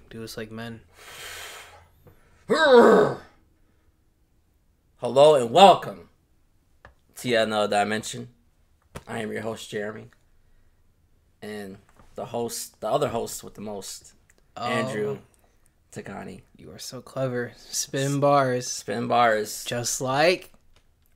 Do us like men. Hello and welcome to yet another dimension. I am your host, Jeremy. And the other host with the most, Andrew Tagani. You are so clever. Spin bars. Spin bars. Just like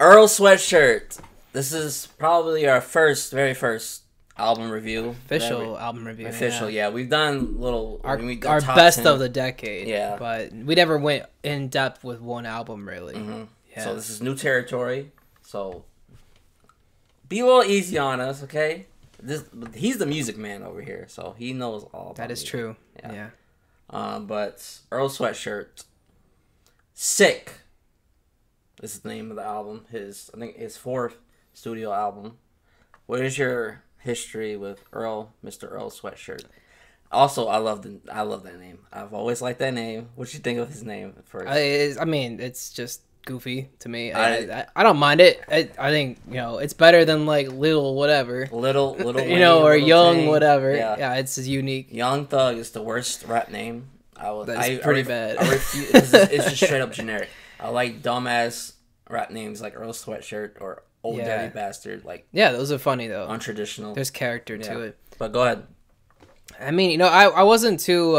Earl Sweatshirt. This is probably our very first album review. Official album review. Yeah. We've done our top best 10. of the decade. Yeah. But we never went in depth with one album, really. Mm-hmm. Yeah. So this is new territory. So be a little easy on us, okay? He's the music man over here, so he knows all about That is music. true. Yeah. But Earl Sweatshirt, Sick. This is the name of the album. I think his fourth studio album. What is your history with Mr. Earl Sweatshirt? Also, I love that name. I've always liked that name. What you think of his name at first? I mean, it's just goofy to me. I don't mind it. I think, it's better than like Little whatever. Little or Wayne, Young Thing. whatever. Yeah. Yeah, it's unique. Young Thug is the worst rap name. That's pretty bad. I refuse. It's just straight up generic. I like dumbass rap names like Earl Sweatshirt or Old Daddy Bastard. Like, yeah, those are funny though. Untraditional. There's character to it. But go ahead. I mean, I wasn't too.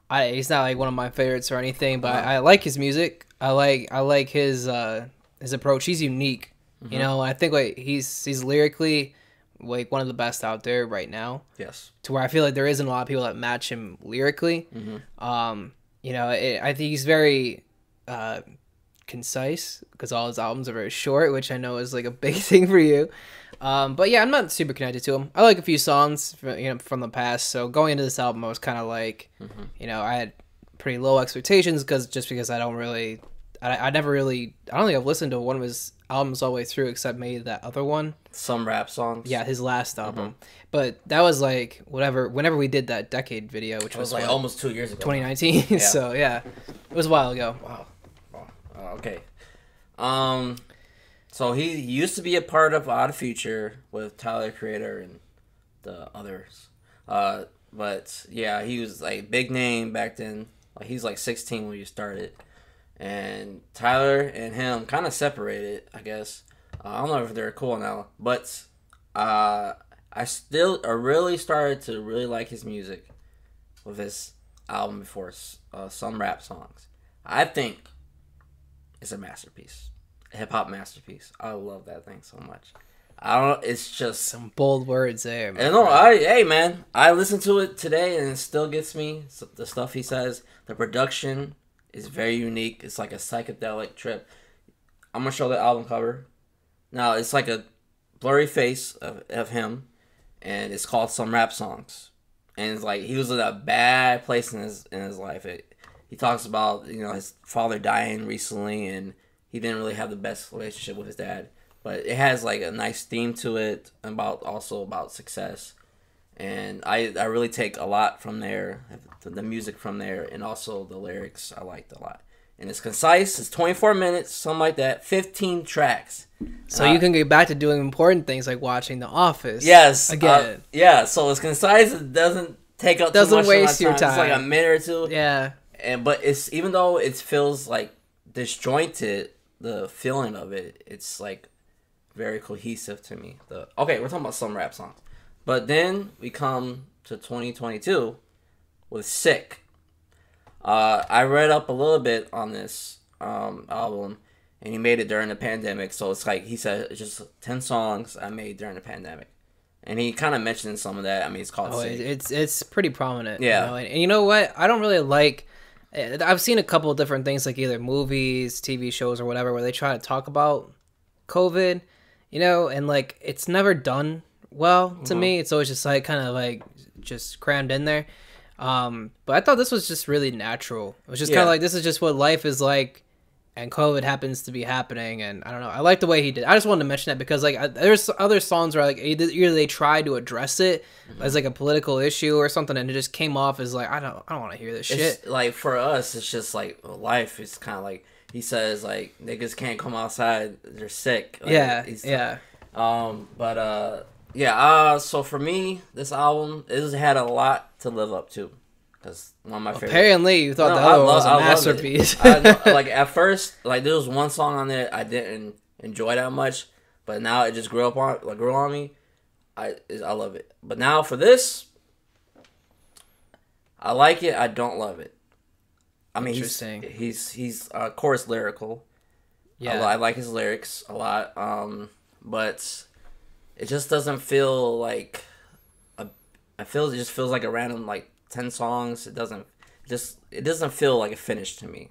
He's not like one of my favorites or anything, but I like his music. I like his approach. He's unique. Mm-hmm. I think like he's lyrically like one of the best out there right now. Yes. To where I feel like there isn't a lot of people that match him lyrically. Mm-hmm. I think he's very concise because all his albums are very short, which I know is like a big thing for you. But yeah, I'm not super connected to him. I like a few songs from the past. So going into this album, I was kind of like, I had pretty low expectations because I don't think I've listened to one of his albums all the way through except maybe that other one. Some rap songs. Yeah, his last album. But that was like whenever we did that decade video, which was like almost 2 years ago. 2019. Yeah. So yeah, it was a while ago. Wow. Okay. So he used to be a part of Odd Future with Tyler, Creator, and the others. But yeah, he was like big name back then. Like he's like 16 when you started, and Tyler and him kind of separated, I guess. I don't know if they're cool now, but I really started to really like his music with his album before, Some Rap Songs. I think it's a masterpiece. Hip hop masterpiece. I love that thing so much. It's just some bold words there, man. Hey man, I listened to it today and it still gets me. The stuff he says, the production is very unique. It's like a psychedelic trip. I'm gonna show the album cover. Now it's like a blurry face of him, and it's called Some Rap Songs. And it's like he was in a bad place in his life. He talks about his father dying recently and he didn't really have the best relationship with his dad, but it has like a nice theme to it about success, and I really take a lot from there, the music from there, and also the lyrics I liked a lot. And it's concise. It's 24 minutes, something like that. 15 tracks. So you can get back to doing important things like watching The Office. Yes. Again. Yeah. So it's concise. It doesn't take up too much waste of my your time. It's like a minute or two. Yeah. But it's, even though it feels like disjointed, the feeling of it's like very cohesive to me. Okay, we're talking about Some Rap Songs, but then we come to 2022 with Sick. I read up a little bit on this album, and he made it during the pandemic. So it's like he said, it's just 10 songs I made during the pandemic, and he kind of mentioned some of that. I mean, it's called Sick. It's pretty prominent. Yeah, and you know what? I don't really like. I've seen a couple of different things, like either movies, TV shows, or whatever, where they try to talk about COVID, and like it's never done well to me. It's always just like kind of like just crammed in there. But I thought this was just really natural. It was just kind of like, this is just what life is like, and COVID happens to be happening. And I don't know. I like the way he did. I just wanted to mention that because like there's other songs where like either they try to address it as like a political issue or something, and it just came off as like I don't want to hear this shit. Like for us, it's just like life. It's kind of like he says like niggas can't come outside. They're sick. Like, yeah. So for me, this album it had a lot to live up to. Because one of my favorite. Apparently, you thought No, the other one was a I loved masterpiece. it. I know, like at first, like there was one song on there I didn't enjoy that much, but now it just grew on me. I love it. But now for this, I like it. I don't love it. I mean, he's chorus lyrical. Yeah, I like his lyrics a lot. But it just doesn't feel like it just feels like a random like 10 songs. It doesn't feel like a finish to me.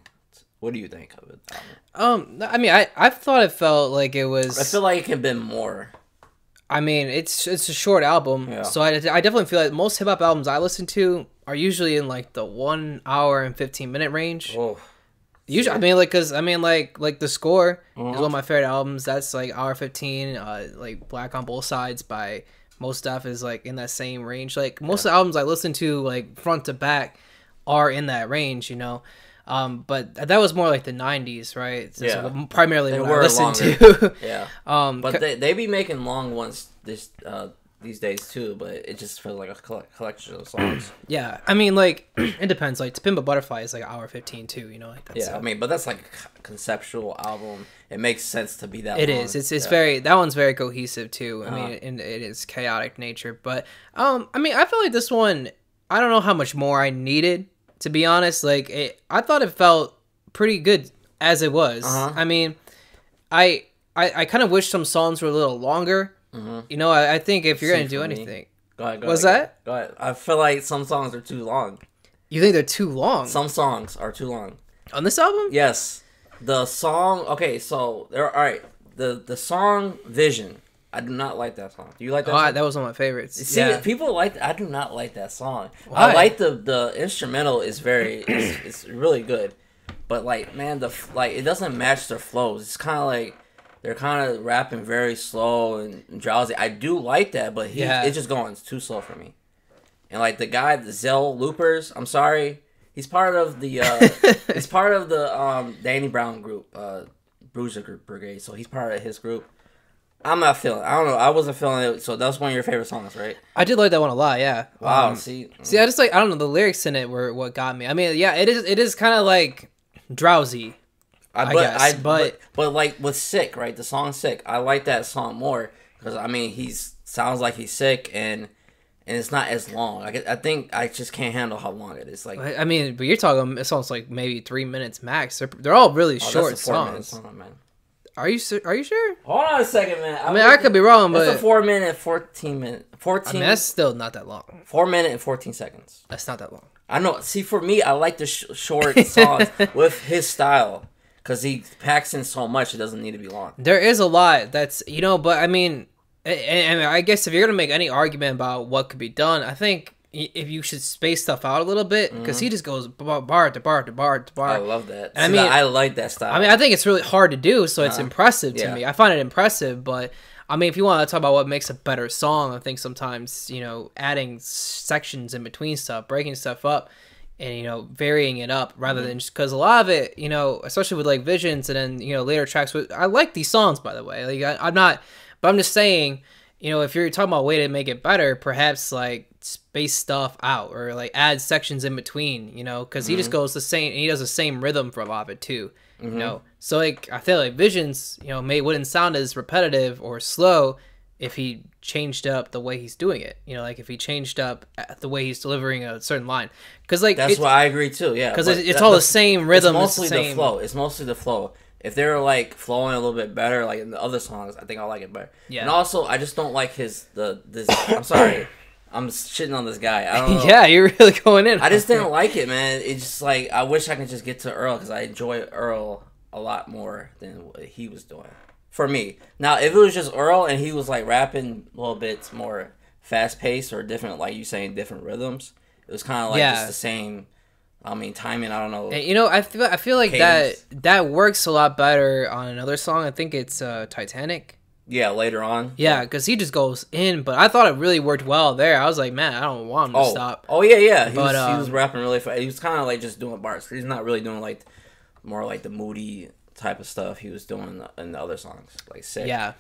What do you think of it? I mean, I thought it felt like it was. I feel like it could have been more. I mean, it's a short album, so I definitely feel like most hip hop albums I listen to are usually in like the 1 hour and 15-minute range. Oh, usually, I mean, like The Score is one of my favorite albums. That's like hour 15. Like Black on Both Sides by Most Def is like in that same range. Like most of the albums I listen to, like front to back, are in that range. But that was more like the 90s, right? So primarily they what were I listened longer. to. Yeah. But they be making long ones these days too, but it just feels like a collection of songs. Yeah. I mean, like, it depends. Like, To Pimp a Butterfly is like hour 15 too, like that's I mean, but that's like a conceptual album. It makes sense to be that It long. is. It's very, that one's very cohesive too. I mean, in its chaotic nature. But, I mean, I feel like this one, I don't know how much more I needed. To be honest, like I thought it felt pretty good as it was. I mean, I kind of wish some songs were a little longer. I think if you're gonna do anything, go ahead. What's that? Go ahead. I feel like some songs are too long. You think they're too long? Some songs are too long on this album. Yes, the song. Okay, so there. All right, the song "Vision." I do not like that song. Do you like that song? That was one of my favorites. See, people like. I do not like that song. Why? I like the instrumental is it's really good, but like man, it doesn't match their flows. It's kind of like they're kind of rapping very slow and drowsy. I do like that, but it's just going too slow for me. And like the guy, the Zell Loopers. I'm sorry, he's part of the Danny Brown group, Bruiser Brigade. So he's part of his group. I'm not feeling. I don't know. I wasn't feeling it. So that's one of your favorite songs, right? I did like that one a lot. Yeah. Wow. See, I just like. I don't know. The lyrics in it were what got me. I mean, yeah, it is. It is kind of like drowsy. I guess. But like with "Sick," right? The song "Sick." I like that song more because I mean sounds like he's sick and it's not as long. I think I just can't handle how long it is. Like I mean, but you're talking. It sounds like maybe 3 minutes max. They're all really short songs. Song, man. Are you sure? Hold on a second, man. I mean, I could be wrong, but it's a 4 minute, 14 minute, 14. I mean, that's still not that long. 4 minute and 14 seconds. That's not that long. I know. See, for me, I like the short songs with his style because he packs in so much. It doesn't need to be long. There is a lot that's but I mean, and I guess if you're gonna make any argument about what could be done, I think if you should space stuff out a little bit because he just goes bar to bar to bar to bar. I love that. I mean, I like that style. I mean, I think it's really hard to do, so it's impressive to me. I find it impressive, but I mean, if you want to talk about what makes a better song, I think sometimes adding sections in between stuff, breaking stuff up, and varying it up rather than just because a lot of it, especially with like Visions and then later tracks. I like these songs, by the way. Like I'm not, but I'm just saying. If you're talking about a way to make it better, perhaps like space stuff out or like add sections in between, because he just goes the same, and he does the same rhythm for a lot of it too, So like I feel like Visions, wouldn't sound as repetitive or slow if he changed up the way he's doing it. Like if he changed up the way he's delivering a certain line, because like that's why I agree too. Yeah, because it's all the same rhythm. It's mostly the flow. It's mostly the flow. If they're like flowing a little bit better, like in the other songs, I think I like it better. Yeah. And also, I just don't like this. I'm sorry, I'm shitting on this guy. I don't know. Yeah, you're really going in. I just didn't like it, man. It's just like I wish I could just get to Earl because I enjoy Earl a lot more than what he was doing for me. Now, if it was just Earl and he was like rapping a little bit more fast paced or different, like you saying different rhythms, it was kind of like just the same. I mean, timing, I don't know. I feel like cadence. that works a lot better on another song. I think it's Titanic. Yeah, later on. Yeah, because he just goes in, but I thought it really worked well there. I was like, man, I don't want him to stop. Oh, yeah. He was rapping really fast. He was kind of like just doing bars. He's not really doing like more like the moody type of stuff he was doing in the other songs, like Sick. Yeah.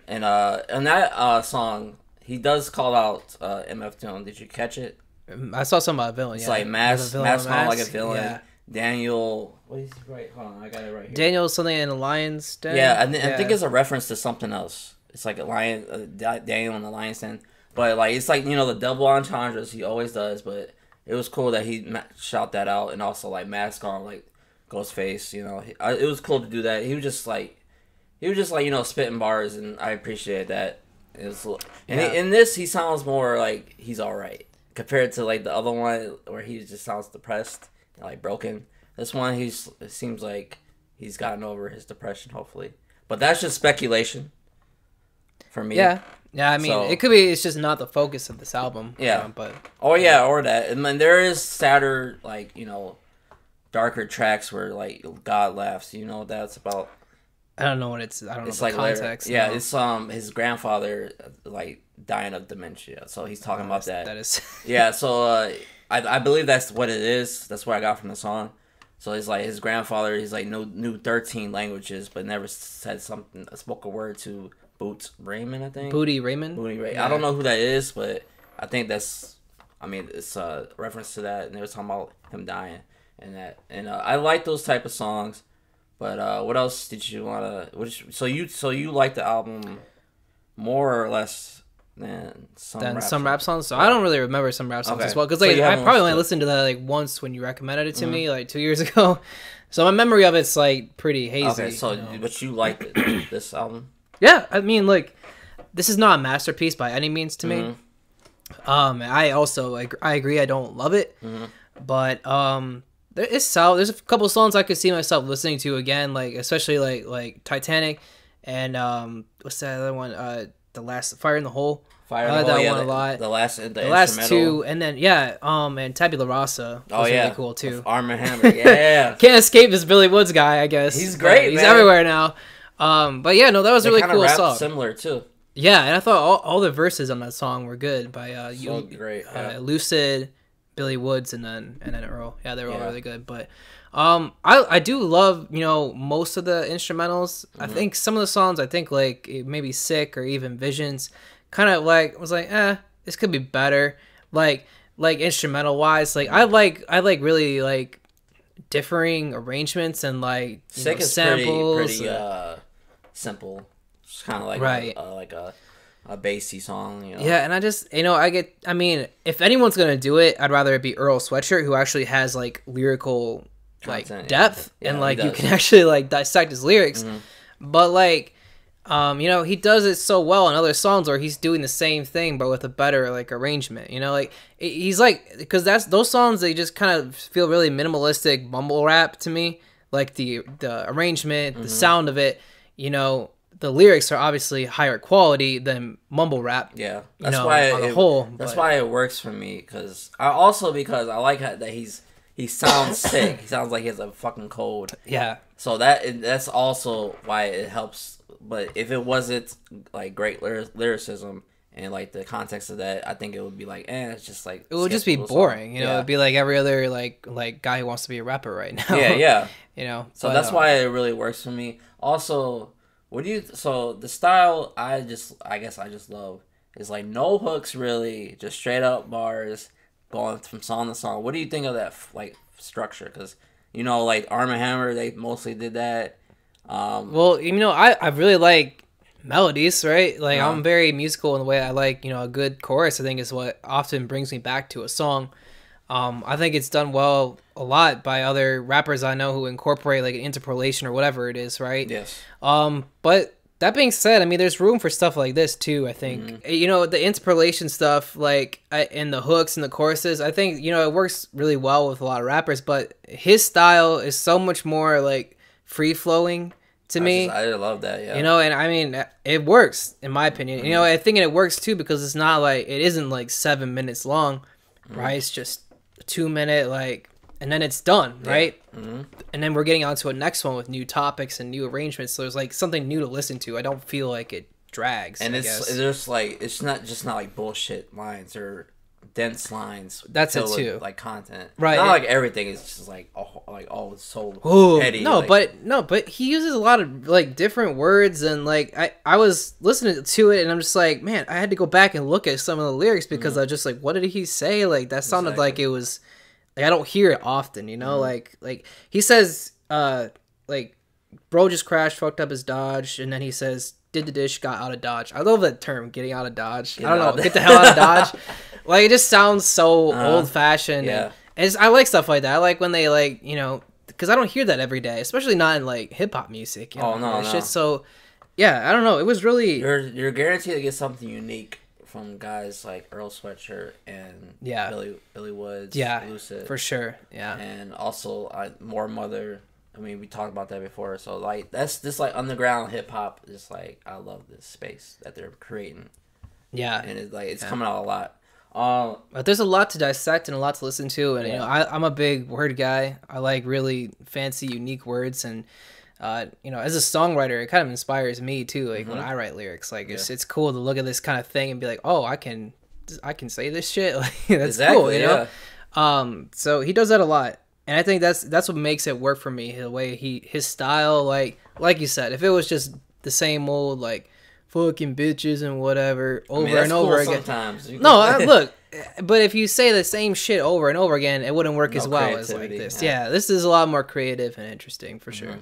And on that song, he does call out MF Doom. Did you catch it? I saw something about a villain. It's Yeah, like Mask on like a villain. Yeah. Daniel, what is right? Hold on, I got it right here. Daniel something in the lion's den. Yeah, I think it's a reference to something else. It's like a lion, Daniel in the lion's den. But like it's like the double entendres he always does. But it was cool that he shout that out, and also like Mask on like Ghostface. It was cool to do that. He was just like spitting bars, and I appreciated that. It was, and in this he sounds more like he's all right compared to like the other one where he just sounds depressed and like broken. This one it seems like he's gotten over his depression, hopefully. But that's just speculation for me. Yeah. Yeah, I mean, it could be it's just not the focus of this album. Yeah. But or that. And then there is sadder, like, darker tracks where, like, God laughs. You know what that's about? I don't know what I don't know the like context. Yeah, it's his grandfather, like, dying of dementia. So he's talking about that. That is... Yeah, so I believe that's what it is. That's what I got from the song. So it's like his grandfather, he's like knew 13 languages, but never spoke a word to Boots Raymond, I think. Booty Raymond? Booty Raymond. Yeah. I don't know who that is, but I think it's a reference to that, and they were talking about him dying and that. And I like those type of songs, but what else did you want to... So you like the album more or less than some rap songs? So I don't really remember some rap songs as well, because like, I probably only listened to that like once when you recommended it to me like 2 years ago. So my memory of it's like pretty hazy. Okay, so but you liked this album? Yeah, I mean, like, this is not a masterpiece by any means to me. I also I agree I don't love it, but it's solid. There's a couple songs I could see myself listening to again, like especially like Titanic and what's that other one? The last Fire in the Hole. Fire in the Hole, that one a lot. The last two, and then and Tabula Rasa was really cool too. Arm & Hammer, yeah. Can't escape this Billy Woods guy, I guess. He's great, He's everywhere now. But yeah, no, that was a really cool song. Similar too. Yeah, and I thought all the verses on that song were good by great. Lucid, Billy Woods, and then Earl. Yeah, they were all really good. But I do love most of the instrumentals. I think some of the songs like maybe Sick or even Visions kind of like was like this could be better. Like instrumental wise, like I like really like differing arrangements and like Sick is samples. Pretty simple. It's kind of like a bassy song, Yeah, and I just if anyone's gonna do it, I'd rather it be Earl Sweatshirt, who actually has like lyrical like depth and like you can actually like dissect his lyrics. But like he does it so well in other songs where he's doing the same thing but with a better like arrangement. Like he's like, because those songs, they just kind of feel really minimalistic mumble rap to me. Like the arrangement, the sound of it, the lyrics are obviously higher quality than mumble rap. Yeah, that's why why it works for me, because I like how that he sounds sick. He sounds like he has a fucking cold. Yeah. So that's also why it helps. But if it wasn't like great lyricism and like the context of that, I think it would be like, it's just like it would just be boring. It'd be like every other like guy who wants to be a rapper right now. Yeah. So that's why it really works for me. Also, so the style I guess I just love is like no hooks, really, just straight up bars going from song to song. What do you think of that like structure? Because like Arm & Hammer, they mostly did that. Well, I really like melodies, right? Like I'm very musical in the way I like, a good chorus, I think, is what often brings me back to a song. I think it's done well a lot by other rappers I know who incorporate like an interpolation or whatever it is, right? Yes. But that being said, there's room for stuff like this too, I think. The interpolation stuff, like in the hooks and the choruses, I think, it works really well with a lot of rappers, but his style is so much more like free-flowing to me. I love that, yeah. And it works, in my opinion. I think it works too because it's not like, it isn't like 7 minutes long, right? It's just a 2 minute, like, and then it's done, right? And then we're getting on to a next one with new topics and new arrangements, so there's like something new to listen to. I don't feel like it drags. And it's not like bullshit lines or dense lines. That's it filled too. with, like content. Right. Not like everything is just like it's so Ooh, petty. no, like, but he uses a lot of like different words, and like I was listening to it and I'm just like, man, I had to go back and look at some of the lyrics because I just like, what did he say? Like that sounded like it was like I don't hear it often, you know? Like he says like bro just crashed, fucked up his Dodge, and then he says did the dish, got out of Dodge. I love that term, getting out of Dodge. I don't know, get the hell out of Dodge. Like it just sounds so old fashioned. Yeah. And I like stuff like that. I like when they like, you know, because I don't hear that every day, especially not in like hip hop music. You know? No. It's just so, yeah, I don't know. It was really you're guaranteed to get something unique from guys like Earl Sweatshirt and Billy Woods, Lucid, for sure, yeah, and also More Mother. I mean, we talked about that before. So like that's this like underground hip hop. Just like I love this space that they're creating. Yeah, and it's coming out a lot. But there's a lot to dissect and a lot to listen to, and you know, I'm a big word guy. I like really fancy, unique words, and you know, as a songwriter, it kind of inspires me too. Like when I write lyrics, like it's cool to look at this kind of thing and be like, oh, I can say this shit. Like that's cool, you know. So he does that a lot, and I think that's what makes it work for me. The way his style, like you said, if it was just the same old like fucking bitches and whatever over and over again. Sometimes. No, look, but if you say the same shit over and over again, it wouldn't work as well as like this. Yeah, this is a lot more creative and interesting for sure.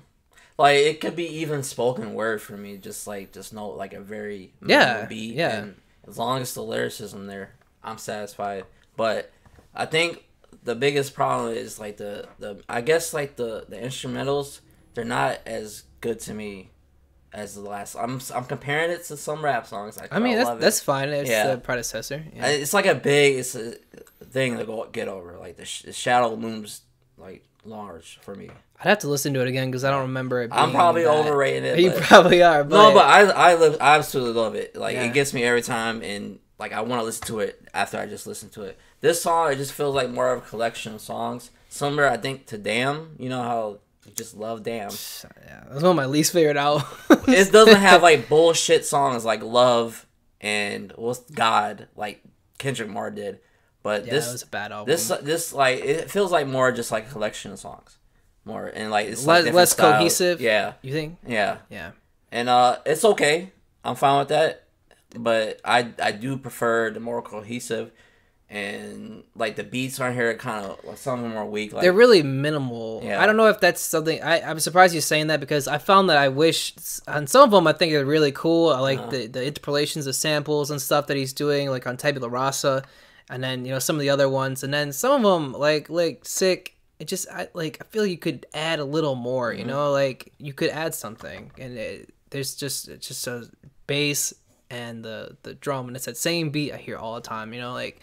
Like it could be even spoken word for me, just know like a very beat. Yeah. And as long as the lyricism there, I'm satisfied. But I think the biggest problem is like the I guess like the instrumentals, they're not as good to me as the last. I'm comparing it to some rap songs. I mean that's fine. It's the predecessor. Yeah. It's like a thing to get over. Like the shadow looms like large for me. I'd have to listen to it again because I don't remember it being I'm probably overrating it. You probably are. But no, but I absolutely love it. Like it gets me every time, and like I want to listen to it after I just listened to it. This song, it just feels like more of a collection of songs. Similar, I think, to Damn. You know how you just love Damn. Yeah, that's one of my least favorite albums. It doesn't have like bullshit songs like Love and what's God like Kendrick Lamar did. But this was a bad album. This like it feels like more just like a collection of songs. More and like it's like less styles. cohesive. Yeah, you think? Yeah. And it's okay. I'm fine with that. But I do prefer the more cohesive, and like the beats on here kind of like some of them are weak. Like, they're really minimal. Yeah. I don't know if that's something. I'm surprised you're saying that because I found that I wish on some of them I think they're really cool. I like the interpolations of samples and stuff that he's doing, like on Tabula Rasa, and then you know some of the other ones, and then some of them like Sick. It just I feel you could add a little more, you know, like you could add something, and it's just a bass and the drum, and it's that same beat I hear all the time, you know, like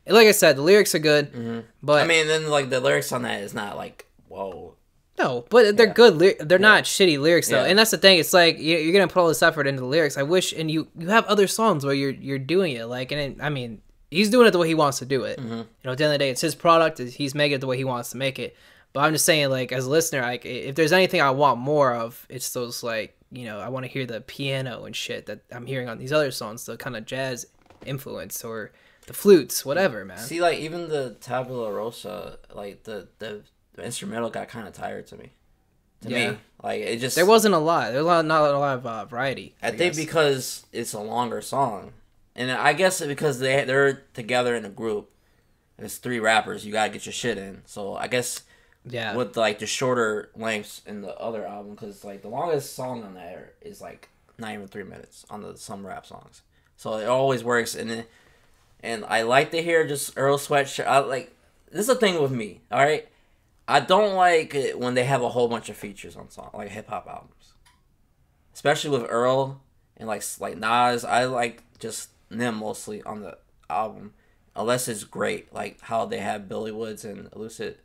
I said, the lyrics are good, but I mean, then like the lyrics on that is not like whoa. No, but they're good. They're not shitty lyrics though, Yeah. and that's the thing. It's like you're gonna put all this effort into the lyrics. I wish, and you have other songs where you're doing it like, and I mean. He's doing it the way he wants to do it. You know, at the end of the day, it's his product. He's making it the way he wants to make it. But I'm just saying, like, as a listener, like, if there's anything I want more of, it's those, like, you know, I want to hear the piano and shit that I'm hearing on these other songs, the kind of jazz influence or the flutes, whatever, man. See, like, even the Tabula Rosa, like, the instrumental got kind of tired to me. To me. Like, it just... There wasn't a lot. There was not a lot of variety. I think because it's a longer song. And I guess because they're together in a group, and it's 3 rappers, you gotta get your shit in. So I guess with like the shorter lengths in the other album, because like the longest song on there is like not even 3 minutes on some rap songs. So it always works, and I like to hear just Earl Sweatshirt. This is the thing with me, all right. I don't like it when they have a whole bunch of features on song like hip hop albums, especially with Earl and like Nas. I like just them mostly on the album, unless it's great, like how they have Billy Woods and Lucid.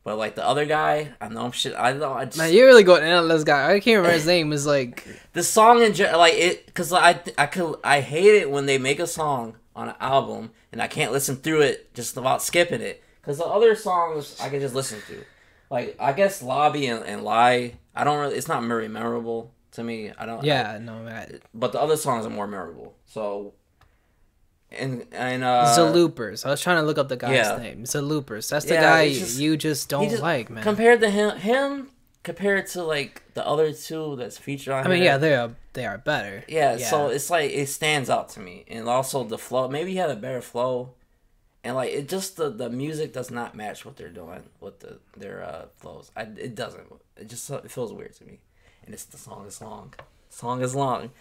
But like the other guy, I know shit. I know. Man, you're really going in on this guy. I can't remember his name. Is like the song in like it, because I hate it when they make a song on an album and I can't listen through it just about skipping it. Because the other songs I can just listen to, like I guess Lobby and Lie. I don't really. It's not very memorable to me. I don't. Yeah, no, man. But the other songs are more memorable. So and Zaloopers. I was trying to look up the guy's yeah. name. Zaloopers. That's the Yeah, guy it's just- you just don't just- like, man. compared to him compared to like the other two that's featured on I mean, here, yeah, they are better. yeah, so it's like it stands out to me, and also the flow. Maybe he had a better flow, and like it just the music does not match what they're doing with their flows. It doesn't. It feels weird to me, and the song is long. Song is long.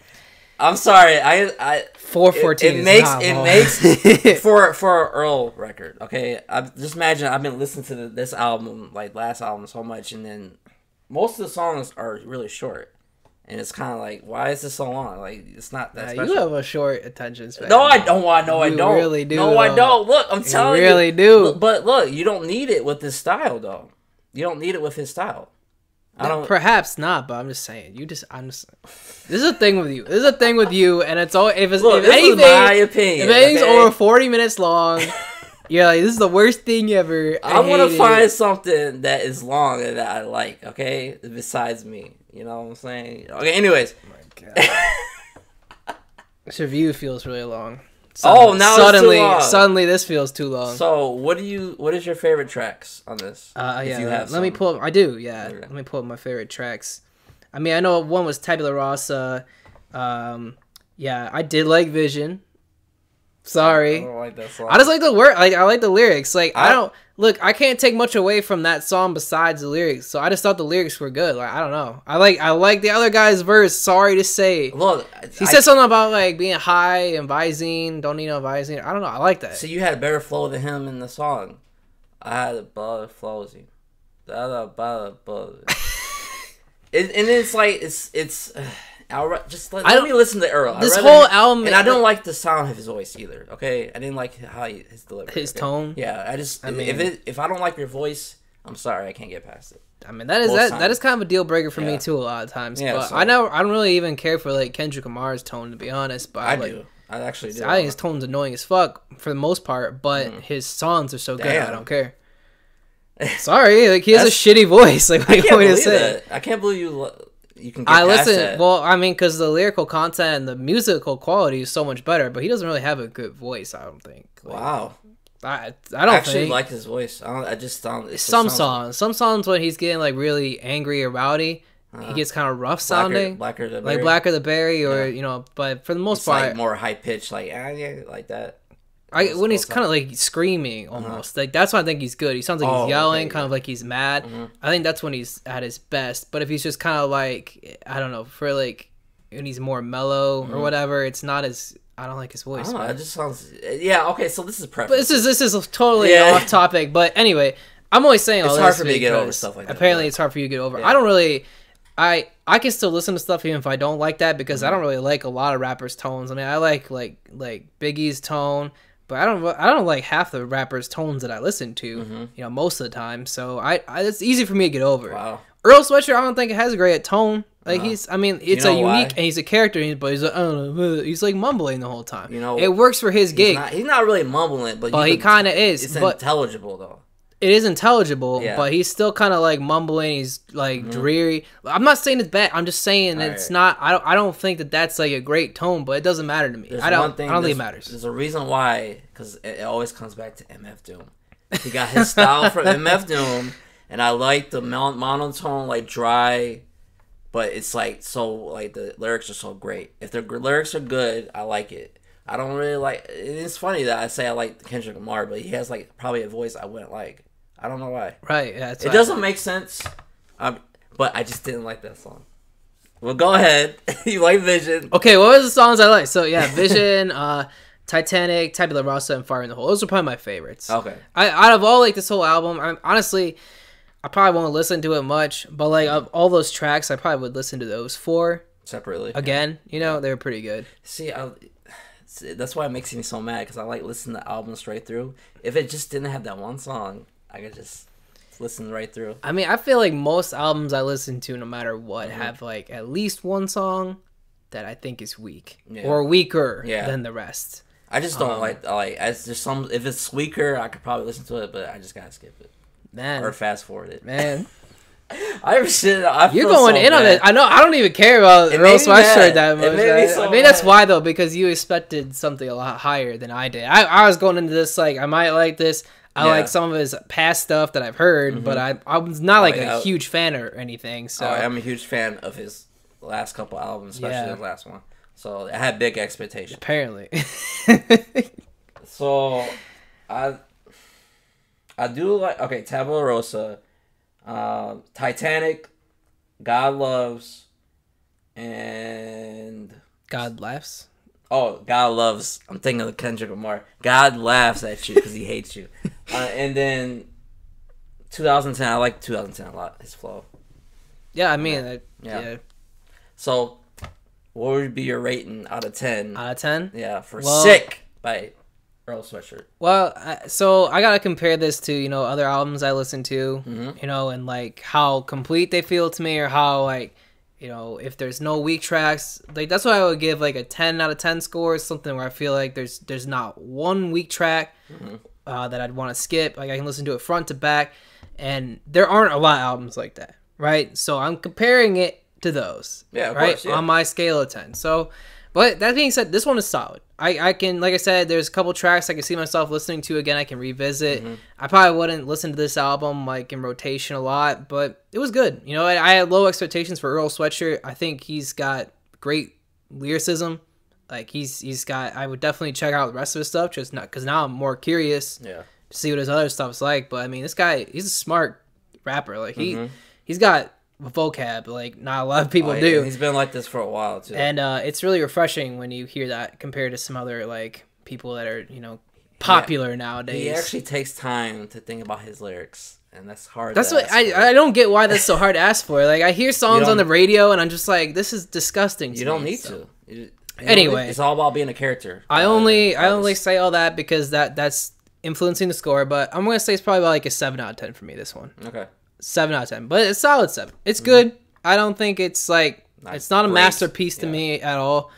I'm sorry. I 414. It makes for an Earl record. Okay, I just imagine I've been listening to this album, like last album, so much, and then most of the songs are really short, and it's kind of like, why is this so long? Like, it's not that special. You have a short attention span. No, I don't. I don't. You really do. No, I don't. Look, I'm telling you. You really do. But look, you don't need it with this style, though. You don't need it with his style. I don't. Perhaps not, but I'm just saying. I'm just. This is a thing with you. This is a thing with you, and it's all. If it's Look, if this anything, is my opinion. if anything's okay? over 40 minutes long, you're like, this is the worst thing ever. I want hate to it. find something that is long and that I like. Okay, besides me, you know what I'm saying? Okay. Anyways. Oh my God. This review feels really long. Oh, now suddenly, it's too long. Suddenly, this feels too long. So, what is your favorite tracks on this? Yeah, if you have let me some. pull up. I do, yeah. Okay. Let me pull up my favorite tracks. I mean, I know one was Tabula Rasa. Yeah, I did like Vision. Sorry. I don't like that song. I just like the word. Like I like the lyrics. Like I don't look. I can't take much away from that song besides the lyrics. So I just thought the lyrics were good. Like I don't know. I like the other guy's verse. Sorry to say. Look, He said something about like being high and Visine. Don't need no Visine. I don't know. I like that. So you had better flow than him in the song. I had a better flowsy. And it's like it's. Just let me listen to Earl. This whole album, and I don't like the sound of his voice either. Okay, I didn't like his delivery, his tone. Yeah, I mean, if I don't like your voice, I'm sorry, I can't get past it. I mean, that is kind of a deal breaker for me too a lot of times. Yeah, but so. I don't really even care for like Kendrick Lamar's tone, to be honest. But I do. I actually do. I think his tone's annoying as fuck for the most part, but his songs are so good. I don't care. Sorry, like he has a shitty voice. Like what do you want me to say? That. I can't believe you can get past listen. that. Well, I mean, because the lyrical content and the musical quality is so much better, but he doesn't really have a good voice. I don't think. Like, wow. I don't actually think. like his voice. I just don't. Some songs when he's getting like really angry or rowdy, he gets kind of rough sounding, Blacker the Berry. like Blacker the Berry, or but for the most part, like more high pitched, like yeah, like that. When he's kind of like screaming almost, like that's when I think he's good. He sounds like he's yelling, kind of like he's mad. I think that's when he's at his best. But if he's just kind of like, I don't know, for like when he's more mellow or whatever, it's not as. I don't like his voice. I don't know, it just sounds. Yeah, okay. So this is But preference. this is totally off topic. But anyway, I'm always saying all it's this. hard for me to get over stuff like that. Apparently, it's hard for you to get over. I don't really. I can still listen to stuff even if I don't like that because I don't really like a lot of rappers' tones. I mean, I like Biggie's tone. But I don't like half the rappers' tones that I listen to, you know, most of the time. So it's easy for me to get over. Wow. Earl Sweatshirt, I don't think it has a great tone. Like it's a unique, why? and he's a character, but he's like, I don't know, he's like mumbling the whole time. You know, it works for his gig. He's not really mumbling, but he kind of is. It's intelligible though. It is intelligible, but he's still kind of like mumbling. He's like dreary. I'm not saying it's bad. I'm just saying it's not. I don't think that that's like a great tone, but it doesn't matter to me. I don't think it matters. There's a reason why, because it always comes back to MF Doom. He got his style from MF Doom, and I like the monotone, like dry, but it's like so like the lyrics are so great. If the lyrics are good, I like it. I don't really like. It's funny that I say I like Kendrick Lamar, but he has like probably a voice I wouldn't like. I don't know why. Right. Yeah. It doesn't make sense. But I just didn't like that song. Well, go ahead. You like Vision. Okay, what was the songs I like? So, yeah, Vision, Titanic, Tabula Rasa, and Fire in the Hole. Those are probably my favorites. Okay. Out of all, like, this whole album, honestly, I probably won't listen to it much. But, like, of all those tracks, I probably would listen to those 4. Separately. Again. You know, they were pretty good. See, that's why it makes me so mad, because I like listening to the album straight through. If it just didn't have that one song, I could just listen right through. I mean, I feel like most albums I listen to, no matter what, have like at least one song that I think is weak or weaker than the rest. I just don't like as there's some. If it's weaker, I could probably listen to it, but I just gotta skip it, man, or fast forward it, man. You're going in on it. I know. I don't even care about Earl Sweatshirt that much. I mean, that's why though, because you expected something a lot higher than I did. I was going into this like I might like this. I like some of his past stuff that I've heard, but I was not like a huge fan or anything. So I'm a huge fan of his last couple albums, especially the last one. So I had big expectations. Apparently. So I do like Tabula Rosa, Titanic, God Loves, and God Laughs. Oh, God Loves. I'm thinking of Kendrick Lamar. God laughs at you because he hates you. And then 2010. I like 2010 a lot. His flow. Yeah, I mean, yeah. So, what would be your rating out of 10? Out of 10? Yeah, for Sick by Earl Sweatshirt. Well, so I gotta compare this to other albums I listen to, and like how complete they feel to me, or how like if there's no weak tracks, like that's what I would give like a 10 out of 10 score. Something where I feel like there's not one weak track that I'd want to skip. Like I can listen to it front to back, and there aren't a lot of albums like that, right? So I'm comparing it to those, of right, course, on my scale of 10. So. But that being said, this one is solid. I can, like I said, there's a couple tracks I can see myself listening to again. I can revisit. I probably wouldn't listen to this album like in rotation a lot, but it was good. I had low expectations for Earl Sweatshirt. I think he's got great lyricism. Like he's got. I would definitely check out the rest of his stuff, just not because now I'm more curious to see what his other stuff's like. But I mean, this guy, he's a smart rapper. Like he's got vocab like not a lot of people do. He's been like this for a while too, and it's really refreshing when you hear that compared to some other like people that are popular nowadays. He actually takes time to think about his lyrics, and that's hard. That's what I don't get why that's so hard to ask for. Like I hear songs on the radio and I'm just like, this is disgusting. You don't need to. Anyway, it's all about being a character. I only say all that because that's influencing the score, but I'm gonna say it's probably about like a 7 out of 10 for me. This one. Okay. 7 out of 10, but it's solid 7. It's good. I don't think it's like it's not a masterpiece to me at all.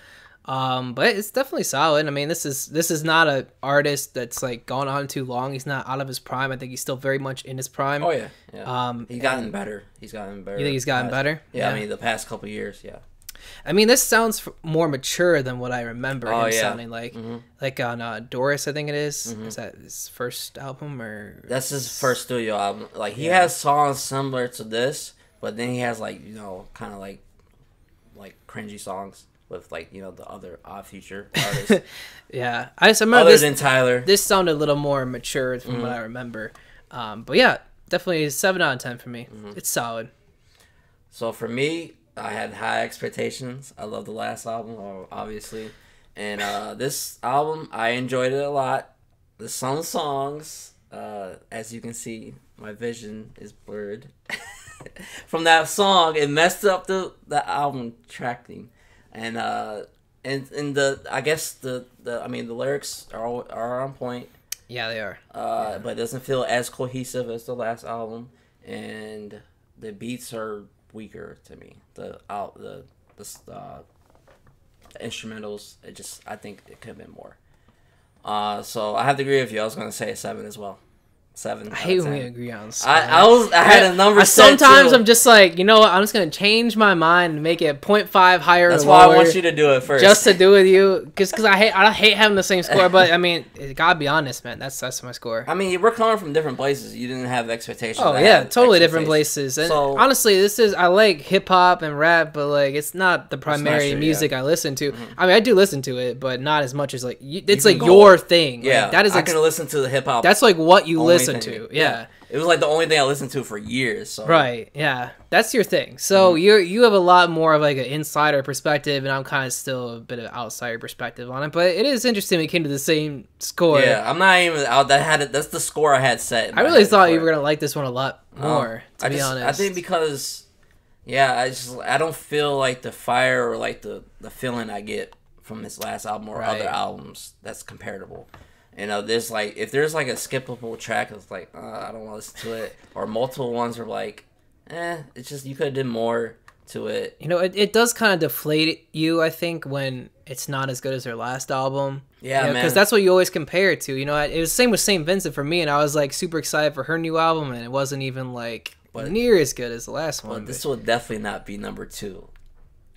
But it's definitely solid. I mean, this is not an artist that's like gone on too long. He's not out of his prime. I think he's still very much in his prime. Oh yeah. He's gotten better. You think he's gotten better? Yeah, I mean the past couple years. Yeah. I mean, this sounds more mature than what I remember him sounding like. Like on Doris, I think it is. Is that his first album or? That's his first studio album. Like he has songs similar to this, but then he has like kind of like cringy songs with like the other Odd Future artists. Yeah, I just remember other than Tyler. This sounded a little more mature from what I remember. But yeah, definitely 7 out of 10 for me. It's solid. So for me, I had high expectations. I love the last album, obviously. And this album, I enjoyed it a lot. Some songs, as you can see, my vision is blurred. From that song, it messed up the album tracking. And I guess the lyrics are on point. Yeah, they are. But it doesn't feel as cohesive as the last album. And the beats are weaker to me. The instrumentals, I think it could have been more. So I have to agree with you. I was going to say a 7 as well. 7. I hate when we agree on stuff. I had a number. Sometimes I'm just like, you know what? I'm just gonna change my mind and make it 0.5 higher. That's or why lower, I want you to do it first, just to do with you, because I hate having the same score. But I mean, gotta be honest, man. That's my score. I mean, we're coming from different places. You didn't have expectations. Oh yeah, totally different places. And so, honestly, I like hip hop and rap, but like it's not the primary music I listen to. I mean, I do listen to it, but not as much as like it's like your thing. Yeah, like, that is. I can listen to the hip hop. That's like what you listen to. Yeah. It was like the only thing I listened to for years. So. Right, yeah. That's your thing. So you have a lot more of like an insider perspective, and I'm kind of still a bit of outsider perspective on it. But it is interesting we came to the same score. Yeah, I'm not even out. That's the score I had set. I really thought you were gonna like this one a lot more. To be honest, I think because, I don't feel like the fire or like the feeling I get from this last album or other albums that's comparable. There's like if there's like a skippable track, it's like I don't want to listen to it, or multiple ones are like, it's just you could have did more to it. It does kind of deflate you, I think, when it's not as good as their last album. Yeah, man. Because that's what you always compare it to. It was the same with St. Vincent for me, and I was like super excited for her new album, and it wasn't even like but near as good as the last one. But this will definitely not be number 2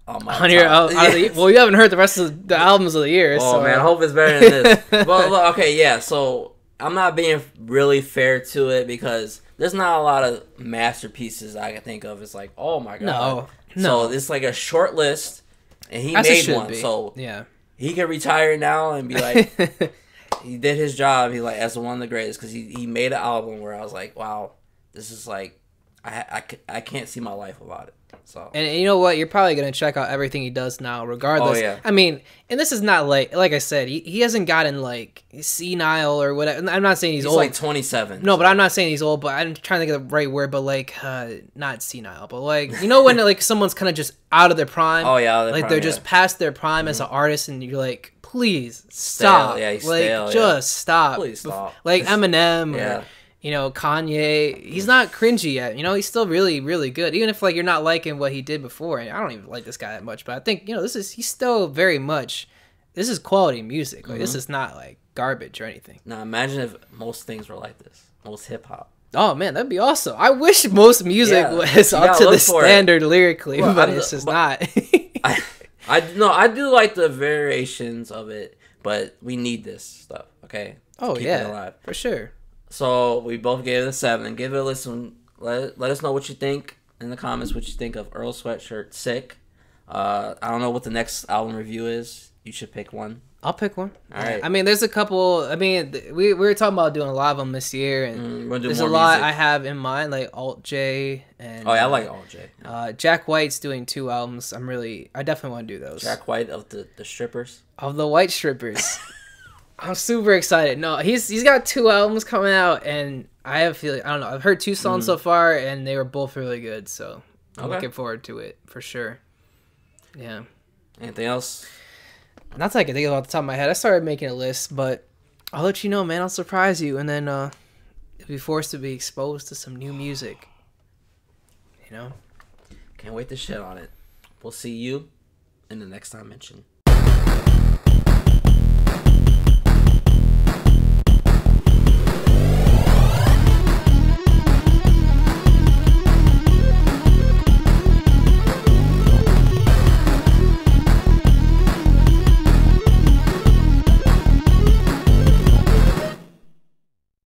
on my on your top. well, you haven't heard the rest of the albums of the year. Oh so. man, I hope it's better than this. Well, look, okay, yeah. So I'm not being really fair to it because there's not a lot of masterpieces I can think of. It's like, oh my god, no. So it's like a short list, and he As it made one. be. So yeah, he can retire now and be like, he did his job. He like as one of the greatest because he made an album where I was like, wow, this is like, I can't see my life without it. So and you know what? You're probably gonna check out everything he does now, regardless. Oh, yeah. I mean, and this is not like I said, he hasn't gotten like senile or whatever. I'm not saying he's old. like 27. No, but I'm not saying he's old. But I'm trying to think of the right word. But like, not senile, but like, you know when like someone's kind of just out of their prime. Oh yeah, like they're just past their prime as an artist, and you're like, please stop. Yeah, he's like stale, just stop. Please stop. Like Eminem Yeah. or. You know, Kanye, he's not cringy yet. You know, he's still really, really good. Even if, like, you're not liking what he did before. And I don't even like this guy that much. But I think, you know, he's still very much, this is quality music. Like, this is not, like, garbage or anything. Now, imagine if most things were like this. Most hip-hop. Oh, man, that'd be awesome. I wish most music was up to the standard lyrically, well, but it's just not. I do like the variations of it, but we need this stuff, okay? Oh, yeah, for sure. So we both gave it a 7. Give it a listen. Let us know what you think in the comments. What you think of Earl Sweatshirt? Sick. I don't know what the next album review is. You should pick one. I'll pick one. All right. I mean, there's a couple. I mean, we were talking about doing a lot of them this year, and there's a lot I have in mind, like Alt J and. Oh yeah, I like Alt J. Jack White's doing 2 albums. I definitely want to do those. Jack White of the strippers. Of the white strippers. I'm super excited. No, he's got 2 albums coming out, and I have a feeling, I don't know, I've heard 2 songs so far, and they were both really good, so I'm looking forward to it, for sure. Yeah. Anything else? Not that I can think of off the top of my head. I started making a list, but I'll let you know, man. I'll surprise you, and then you'll be forced to be exposed to some new music. You know? Can't wait to shit on it. We'll see you in the next time mention.